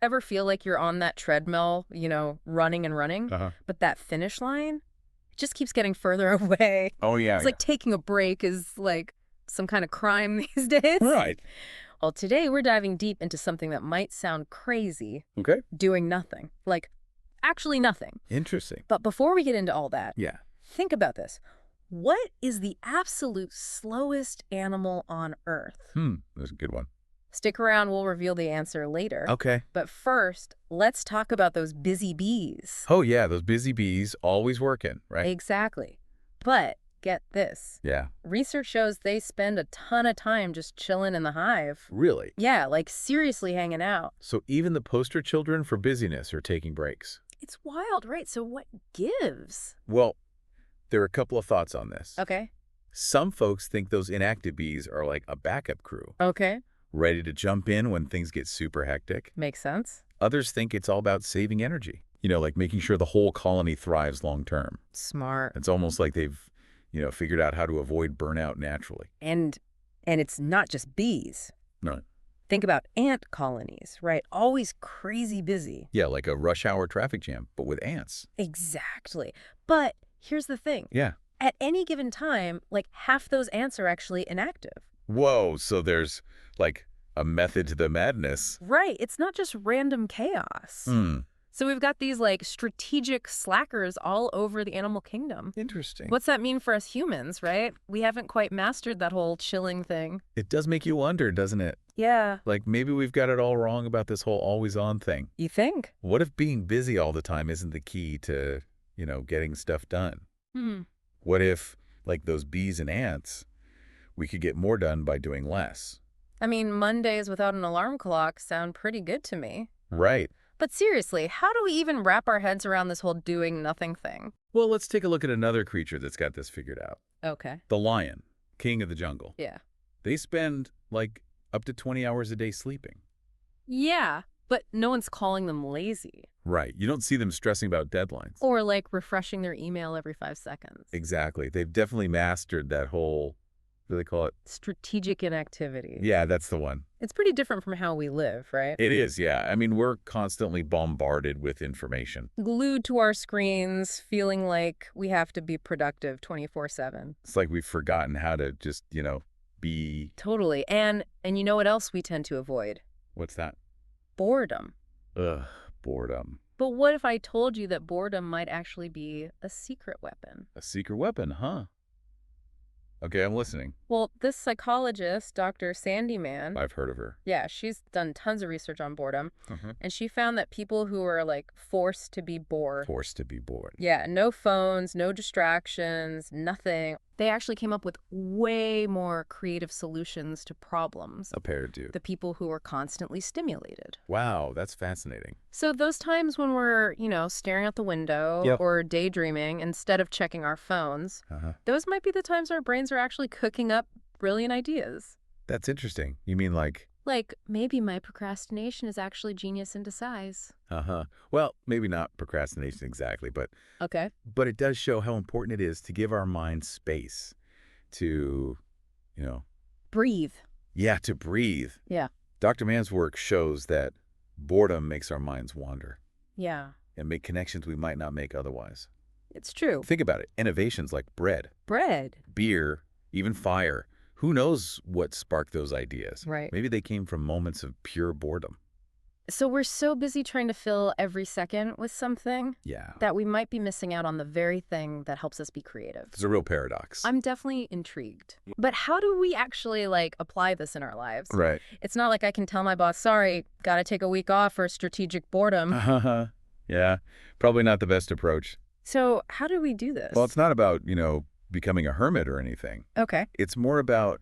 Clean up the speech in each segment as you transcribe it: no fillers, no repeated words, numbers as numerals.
Ever feel like you're on that treadmill, running and running, Uh-huh. but that finish line just keeps getting further away? Oh, yeah, It's yeah. like taking a break is like some kind of crime these days. Right. Well, today we're diving deep into something that might sound crazy, Okay. doing nothing. Like, actually nothing. Interesting. But before we get into all that, Yeah. think about this. What is the absolute slowest animal on Earth? That's a good one. Stick around, we'll reveal the answer later. Okay. But first, let's talk about those busy bees. Oh, yeah, those busy bees always working, right? Exactly. But get this. Yeah. Research shows they spend a ton of time just chilling in the hive. Really? Yeah, like seriously hanging out. So even the poster children for busyness are taking breaks. It's wild, right? So what gives? Well, there are a couple of thoughts on this. Okay. Some folks think those inactive bees are like a backup crew, Okay. ready to jump in when things get super hectic. Makes sense. Others think it's all about saving energy, like making sure the whole colony thrives long term. Smart. It's almost like they've, figured out how to avoid burnout naturally. And it's not just bees. No. Think about ant colonies, right? Always crazy busy. Yeah, like a rush hour traffic jam, but with ants. Exactly. But here's the thing. Yeah. At any given time, like half those ants are actually inactive. Whoa, so there's like a method to the madness. Right. It's not just random chaos. So we've got these like strategic slackers all over the animal kingdom. Interesting. What's that mean for us humans, right? We haven't quite mastered that whole chilling thing. It does make you wonder, doesn't it? Yeah. Like maybe we've got it all wrong about this whole always on thing. You think? What if being busy all the time isn't the key to, getting stuff done? What if, like those bees and ants, we could get more done by doing less? I mean, Mondays without an alarm clock sound pretty good to me. Right. But seriously, how do we even wrap our heads around this whole doing nothing thing? Well, let's take a look at another creature that's got this figured out. Okay. The lion, king of the jungle. Yeah. They spend, like, up to 20 hours a day sleeping. Yeah, but no one's calling them lazy. Right. You don't see them stressing about deadlines. Or like refreshing their email every 5 seconds. Exactly. They've definitely mastered that whole, what do they call it? Strategic inactivity. Yeah, that's the one. It's pretty different from how we live, right? It is, yeah. I mean, we're constantly bombarded with information. Glued to our screens, feeling like we have to be productive 24/7. It's like we've forgotten how to just, be... Totally. And you know what else we tend to avoid? What's that? Boredom. Ugh, boredom. But what if I told you that boredom might actually be a secret weapon? A secret weapon, huh? Okay, I'm listening. Well, this psychologist, Dr. Sandyman, I've heard of her. yeah, she's done tons of research on boredom, and she found that people who are like forced to be bored, Forced to be bored. yeah, no phones, no distractions, nothing, they actually came up with way more creative solutions to problems. A pair do. The people who were constantly stimulated. Wow, that's fascinating. So those times when we're, staring out the window Yep. or daydreaming instead of checking our phones, those might be the times our brains are actually cooking up brilliant ideas. That's interesting. You mean like... Like, maybe my procrastination is actually genius in disguise. Well, maybe not procrastination exactly, but Okay. it does show how important it is to give our minds space to, Breathe. yeah, to breathe. Yeah. Dr. Mann's work shows that boredom makes our minds wander Yeah. and make connections we might not make otherwise. It's true. Think about it. Innovations like bread, Bread. beer, even fire. Who knows what sparked those ideas? Right. Maybe they came from moments of pure boredom. So we're so busy trying to fill every second with something Yeah. that we might be missing out on the very thing that helps us be creative. It's a real paradox. I'm definitely intrigued. But how do we actually, apply this in our lives? Right. It's not like I can tell my boss, sorry, gotta take a week off for strategic boredom. Yeah. Probably not the best approach. So how do we do this? Well, it's not about, becoming a hermit or anything. Okay. It's more about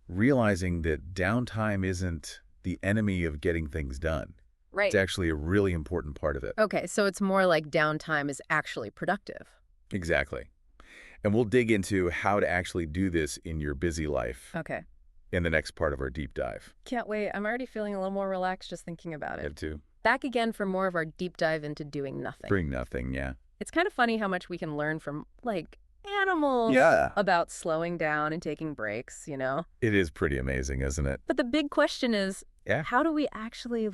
realizing that downtime isn't the enemy of getting things done. Right. It's actually a really important part of it. Okay, so it's more like downtime is actually productive. Exactly. And we'll dig into how to actually do this in your busy life Okay. in the next part of our deep dive. Can't wait. I'm already feeling a little more relaxed just thinking about Have it. to Back again for more of our deep dive into doing nothing. bring nothing, yeah. It's kind of funny how much we can learn from, animals Yeah. about slowing down and taking breaks, It is pretty amazing, isn't it? But the big question is, Yeah. how do we actually,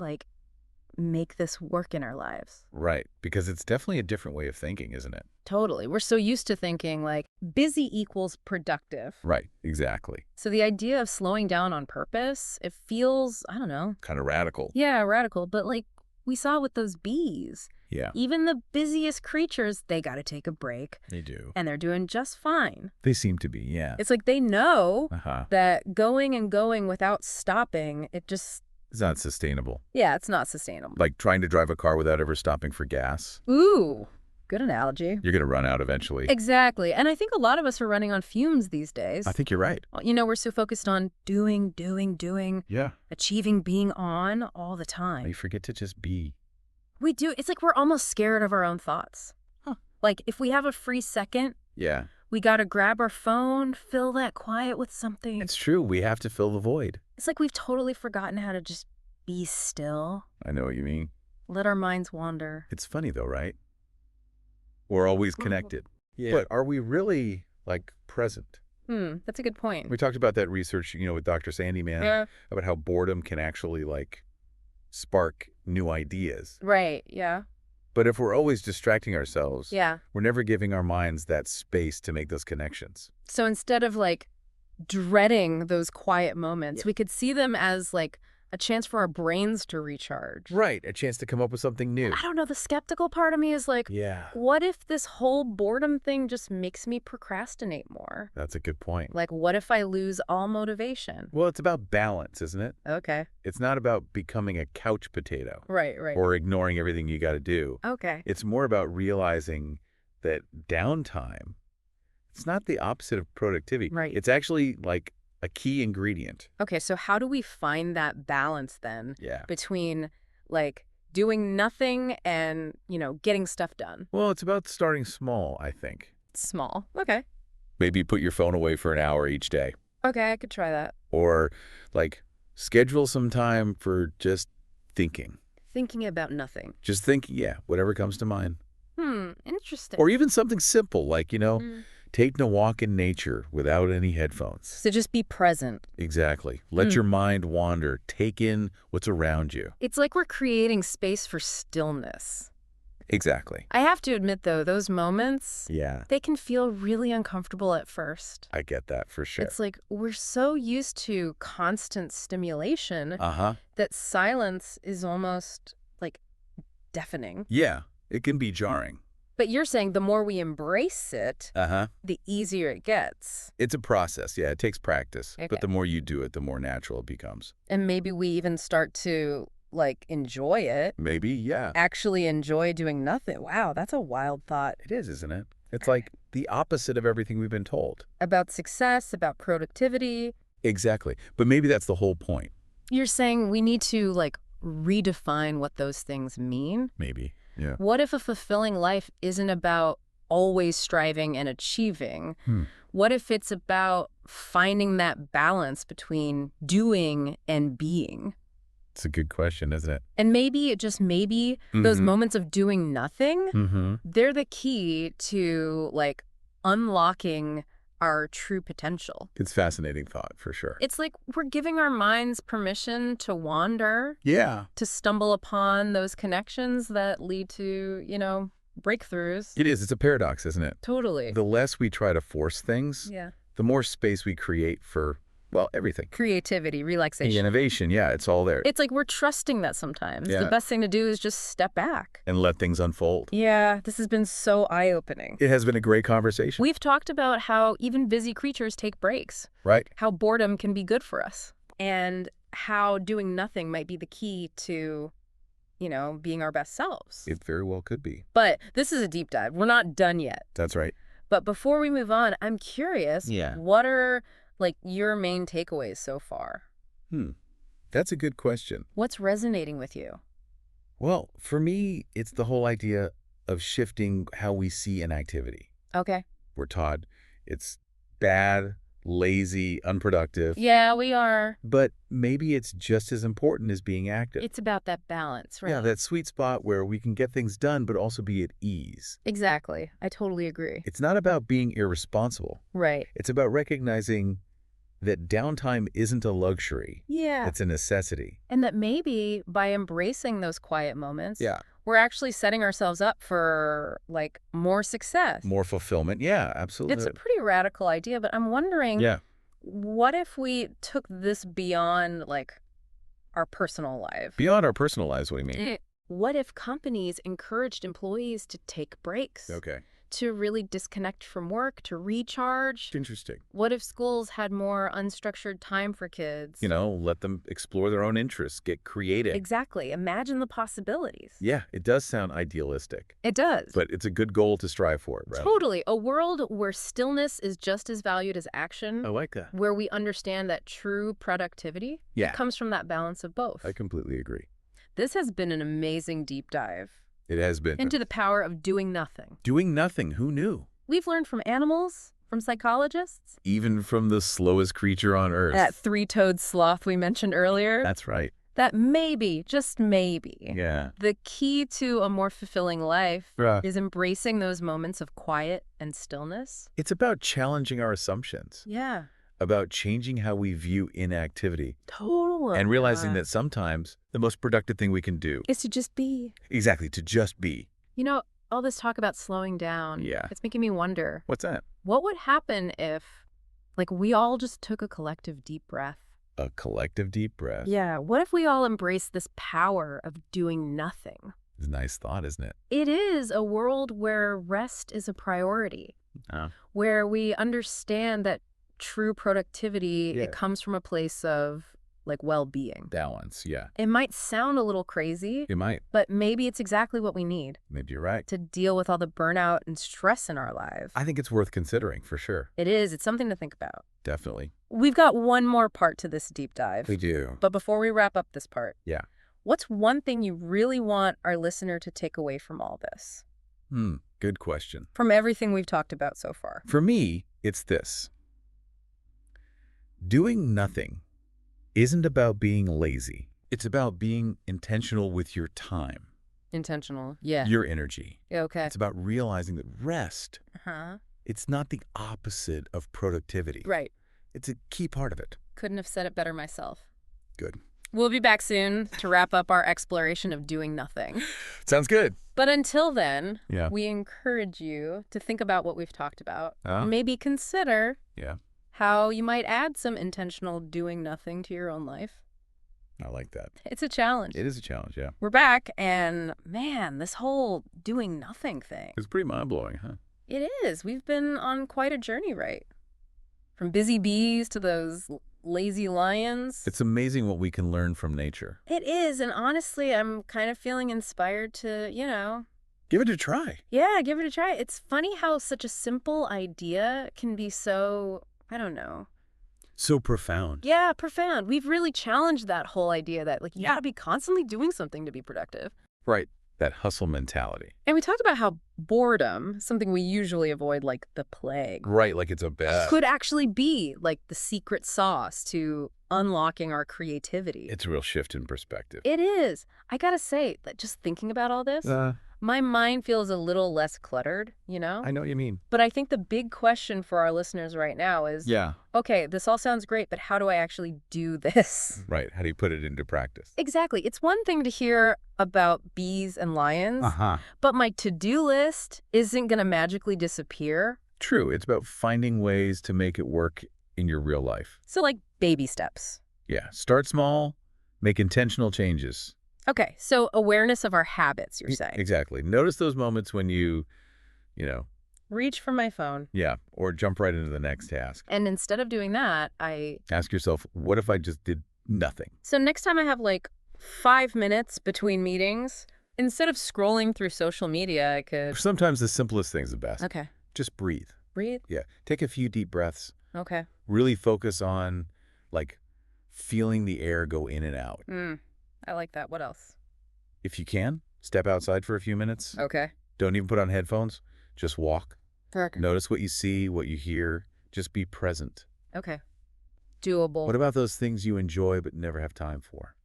make this work in our lives. Right, because it's definitely a different way of thinking, isn't it? Totally. We're so used to thinking like busy equals productive. Right, exactly. So the idea of slowing down on purpose, it feels, I don't know. Kind of radical. Yeah, radical. But like we saw with those bees, Yeah, even the busiest creatures, they got to take a break. they do. And they're doing just fine. They seem to be, yeah. It's like they know Uh-huh. that going and going without stopping, it just, It's not sustainable. yeah, it's not sustainable. Like trying to drive a car without ever stopping for gas. Ooh, good analogy. You're going to run out eventually. Exactly. And I think a lot of us are running on fumes these days. I think you're right. You know, we're so focused on doing, Yeah. achieving, being on all the You time. forget to just be. We do. It's like we're almost scared of our own thoughts. Huh. Like if we have a free second, Yeah. we got to grab our phone, fill that quiet with something. It's true. We have to fill the void. It's like we've totally forgotten how to just be still, I know what you mean. let our minds wander. It's funny though, right? We're always connected. Yeah. But are we really, like, present? That's a good point. We talked about that research, with Dr. Sandyman, Yeah. about how boredom can actually, like, spark new ideas. Right, yeah. But if we're always distracting ourselves, Yeah. we're never giving our minds that space to make those connections. So instead of like dreading those quiet moments, we could see them as like a chance for our brains to recharge. Right. A chance to come up with something new. I don't know. The skeptical part of me is like, Yeah. what if this whole boredom thing just makes me procrastinate more? That's a good point. Like, what if I lose all motivation? Well, it's about balance, isn't it? Okay. It's not about becoming a couch potato Right. or ignoring everything you got to do. Okay. It's more about realizing that downtime, it's not the opposite of productivity. Right. It's actually like a key ingredient. Okay. So how do we find that balance then Yeah. between like doing nothing and, getting stuff done? Well, it's about starting small, I think. Small. Okay. Maybe put your phone away for an hour each day. Okay. I could try that. Or like schedule some time for just thinking. Thinking about nothing. Just thinking, yeah, whatever comes to mind. Interesting. Or even something simple like, Mm. taking a walk in nature without any headphones. So just be present. Exactly. Let your mind wander. Take in what's around you. It's like we're creating space for stillness. Exactly. I have to admit, though, those moments, Yeah, they can feel really uncomfortable at first. I get that for sure. It's like we're so used to constant stimulation Uh-huh. that silence is almost like deafening. Yeah, it can be jarring. But you're saying the more we embrace it, Uh-huh. the easier it gets. It's a process. Yeah, it takes practice. Okay. But the more you do it, the more natural it becomes. And maybe we even start to, like, enjoy it. Maybe, yeah. Actually enjoy doing nothing. Wow, that's a wild thought. It is, isn't it? It's like the opposite of everything we've been told. About success, about productivity. Exactly. But maybe that's the whole point. You're saying we need to, like, redefine what those things mean? Maybe. Yeah. What if a fulfilling life isn't about always striving and achieving? What if it's about finding that balance between doing and being? It's a good question, isn't it? And maybe, just maybe, those moments of doing nothing, Mm-hmm. they're the key to, like, unlocking our true potential. It's fascinating thought, for sure. It's like we're giving our minds permission to wander, Yeah. to stumble upon those connections that lead to, breakthroughs. It is. It's a paradox, isn't it? Totally. The less we try to force things, Yeah. the more space we create for, well, everything. Creativity, relaxation. Innovation, yeah, it's all there. It's like we're trusting that sometimes. Yeah. The best thing to do is just step back. And let things unfold. Yeah, this has been so eye-opening. It has been a great conversation. We've talked about how even busy creatures take breaks, Right? how boredom can be good for us, and how doing nothing might be the key to, being our best selves. It very well could be. But this is a deep dive. We're not done yet. That's right. But before we move on, I'm curious, Yeah. what are, like, your main takeaways so far? That's a good question. What's resonating with you? Well, for me, it's the whole idea of shifting how we see an activity. Okay. We're taught it's bad, lazy, unproductive. Yeah, we are. But maybe it's just as important as being active. It's about that balance, right? Yeah, that sweet spot where we can get things done, but also be at ease. Exactly. I totally agree. It's not about being irresponsible. Right. It's about recognizing that downtime isn't a luxury. Yeah. It's a necessity. And that maybe by embracing those quiet moments, Yeah. we're actually setting ourselves up for, like, more success. More fulfillment. Yeah, absolutely. It's a pretty radical idea, but I'm wondering, Yeah. what if we took this beyond, like, our personal life? Beyond our personal lives, what do you mean? What if companies encouraged employees to take breaks? Okay. To really disconnect from work, to recharge? Interesting. What if schools had more unstructured time for kids? Let them explore their own interests, get creative. Exactly. Imagine the possibilities. Yeah, it does sound idealistic. It does. But it's a good goal to strive for, right? Totally. A world where stillness is just as valued as action. I like that. Where we understand that true productivity comes from that balance of both. I completely agree. This has been an amazing deep dive. It has been. Into the power of doing nothing. Doing nothing. Who knew? We've learned from animals, from psychologists. Even from the slowest creature on Earth. That three-toed sloth we mentioned earlier. That's right. That maybe, just maybe, the key to a more fulfilling life is embracing those moments of quiet and stillness. It's about challenging our assumptions. Yeah. About changing how we view inactivity. Totally. And realizing that sometimes the most productive thing we can do is to just be. Exactly, to just be. All this talk about slowing down. Yeah. It's making me wonder. What's that? What would happen if, we all just took a collective deep breath? A collective deep breath? Yeah. What if we all embraced this power of doing nothing? It's a nice thought, isn't it? It is a world where rest is a priority. Where we understand that true productivity, it comes from a place of, well-being. Balance, yeah. It might sound a little crazy. It might. But maybe it's exactly what we need. Maybe you're right. To deal with all the burnout and stress in our lives. I think it's worth considering, for sure. It is. It's something to think about. Definitely. We've got one more part to this deep dive. We do. But before we wrap up this part, what's one thing you really want our listener to take away from all this? Good question. From everything we've talked about so far. For me, it's this. Doing nothing isn't about being lazy. It's about being intentional with your time. Intentional, yeah. Your energy. Okay. It's about realizing that rest, it's not the opposite of productivity. Right. It's a key part of it. Couldn't have said it better myself. Good. We'll be back soon to wrap up our exploration of doing nothing. Sounds good. But until then, we encourage you to think about what we've talked about. Maybe consider how you might add some intentional doing nothing to your own life. I like that. It's a challenge. It is a challenge, yeah. We're back, and man, this whole doing nothing thing. It's pretty mind-blowing, huh? It is. We've been on quite a journey, right? From busy bees to those lazy lions. It's amazing what we can learn from nature. It is, and honestly, I'm kind of feeling inspired to, Give it a try. Yeah, give it a try. It's funny how such a simple idea can be so, I don't know. So profound. Yeah, profound. We've really challenged that whole idea that, you gotta be constantly doing something to be productive. Right. That hustle mentality. And we talked about how boredom, something we usually avoid like the plague. Right, like it's a bad. Could actually be like the secret sauce to unlocking our creativity. It's a real shift in perspective. It is. I gotta say, that just thinking about all this, my mind feels a little less cluttered, I know what you mean. But I think the big question for our listeners right now is, okay, this all sounds great, but how do I actually do this? Right. How do you put it into practice? Exactly. It's one thing to hear about bees and lions, but my to-do list isn't going to magically disappear. True. It's about finding ways to make it work in your real life. So baby steps. Yeah. Start small, make intentional changes. Okay, so awareness of our habits, you're saying. Exactly. Notice those moments when you reach for my phone. Yeah, or jump right into the next task. And instead of doing that, I ask yourself, what if I just did nothing? So next time I have 5 minutes between meetings, instead of scrolling through social media, I could... Sometimes the simplest thing's the best. Okay. Just breathe. Breathe? Yeah. Take a few deep breaths. Okay. Really focus on, feeling the air go in and out. I like that. What else? If you can, step outside for a few minutes. Okay. Don't even put on headphones. Just walk. Okay. Notice what you see, what you hear. Just be present. Okay. Doable. What about those things you enjoy but never have time for?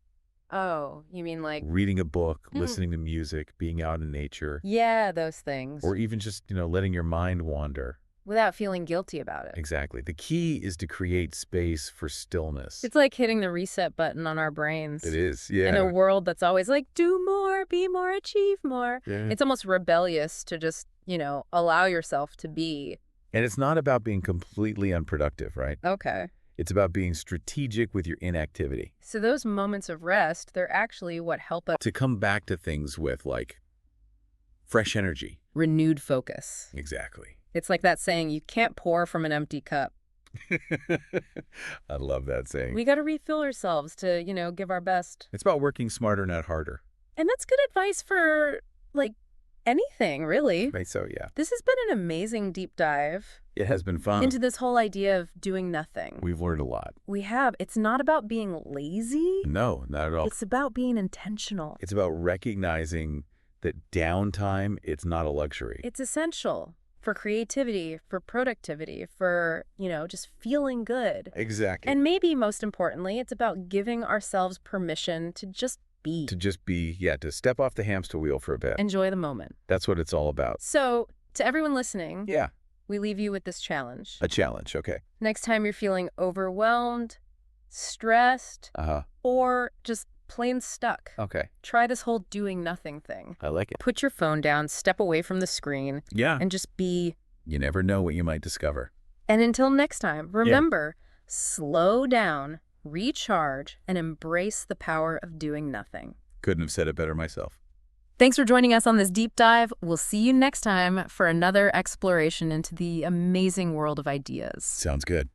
Oh, you mean reading a book, listening to music, being out in nature. Yeah, those things. Or even just, letting your mind wander. without feeling guilty about it. Exactly. The key is to create space for stillness. It's like hitting the reset button on our brains. It is, yeah. In a world that's always like, do more, be more, achieve more. Yeah. It's almost rebellious to just, allow yourself to be. And it's not about being completely unproductive, right? Okay. It's about being strategic with your inactivity. So those moments of rest, they're actually what help us To come back to things with, like, fresh energy. renewed focus. Exactly. It's like that saying, you can't pour from an empty cup. I love that saying. We got to refill ourselves to, give our best. It's about working smarter, not harder. And that's good advice for, anything, really. Right, so, yeah. This has been an amazing deep dive It has been fun. into this whole idea of doing nothing. We've learned a lot. We have. It's not about being lazy. No, not at all. It's about being intentional. It's about recognizing that downtime, it's not a luxury. It's essential for creativity, for productivity, for, just feeling good. Exactly. And maybe most importantly, it's about giving ourselves permission to just be. To step off the hamster wheel for a bit. Enjoy the moment. That's what it's all about. So, to everyone listening, Yeah, we leave you with this challenge. a challenge, okay. Next time you're feeling overwhelmed, stressed, or just plain stuck, Okay. try this whole doing nothing thing. I like it. Put your phone down, step away from the screen, Yeah. and just be. You never know what you might discover. And until next time, remember, slow down, recharge, and embrace the power of doing nothing. Couldn't have said it better myself. Thanks for joining us on this deep dive. We'll see you next time for another exploration into the amazing world of ideas. Sounds good.